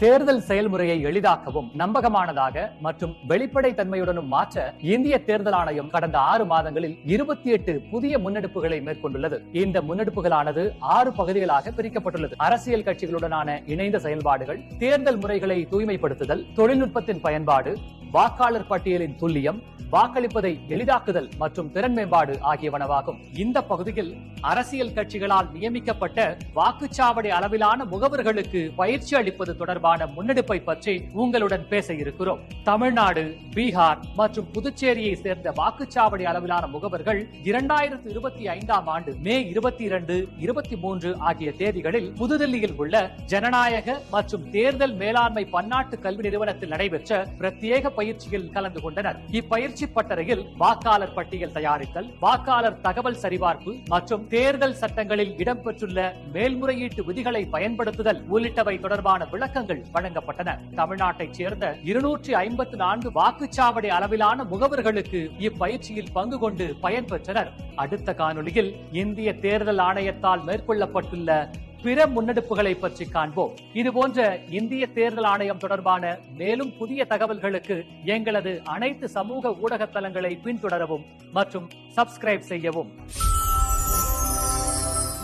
தேர்தல் செயல்முறையை எளிதாக்கவும் நம்பகமானதாக மற்றும் வெளிப்படை தன்மையுடனும் மாற்ற இந்திய தேர்தல் ஆணையம் கடந்த 6 மாதங்களில் 28 புதிய முன்னெடுப்புகளை மேற்கொண்டுள்ளது. இந்த முன்னெடுப்புகளானது 6 பகுதிகளாக பிரிக்கப்பட்டுள்ளது. அரசியல் கட்சிகளுடனான இணைந்த செயல்பாடுகள், தேர்தல் முறைகளை தூய்மைப்படுத்துதல், தொழில்நுட்பத்தின் பயன்பாடு, வாக்காளர் பட்டியலின் துல்லியம், வாக்களிப்பதை எளிதாக்குதல் மற்றும் திறன் மேம்பாடு ஆகியவனவாகும். இந்த பகுதியில் அரசியல் கட்சிகளால் நியமிக்கப்பட்ட வாக்குச்சாவடி அளவிலான முகவர்களுக்கு பயிற்சி அளிப்பது தொடர்பான முன்னெடுப்பை பற்றி உங்களுடன் பேச இருக்கிறோம். தமிழ்நாடு, பீகார் மற்றும் புதுச்சேரியை சேர்ந்த வாக்குச்சாவடி அளவிலான முகவர்கள் 2025ஆம் ஆண்டு மே 22, 23 ஆகிய தேதிகளில் புதுதில்லியில் உள்ள ஜனநாயக மற்றும் தேர்தல் மேலாண்மை பன்னாட்டு கல்வி நிறுவனத்தில் நடைபெற்ற பிரத்யேக பயிற்சியில் கலந்து கொண்டனர். இப்பயிற்சி பட்டறையில் வாக்காளர் பட்டியல் தயாரித்தல், வாக்காளர் தகவல் சரிபார்ப்பு மற்றும் தேர்தல் சட்டங்களில் இடம்பெற்றுள்ள மேல்முறையீட்டு விதிகளை பயன்படுத்துதல் உள்ளிட்டவை தொடர்பான விளக்கங்கள் வழங்கப்பட்டன. தமிழ்நாட்டைச் சேர்ந்த 254 வாக்குச்சாவடி அளவிலான முகவர்களுக்கு இப்பயிற்சியில் பங்கு கொண்டு பயன்பெற்றனர். அடுத்த காணொலியில் இந்திய தேர்தல் ஆணையத்தால் மேற்கொள்ளப்பட்டுள்ள பிற முன்னெடுப்புகளை பற்றி காண்போம். இதுபோன்ற இந்திய தேர்தல் ஆணையம் தொடர்பான மேலும் புதிய தகவல்களுக்கு எங்களது அனைத்து சமூக ஊடக தளங்களை பின்தொடரவும் மற்றும் சப்ஸ்கிரைப் செய்யவும்.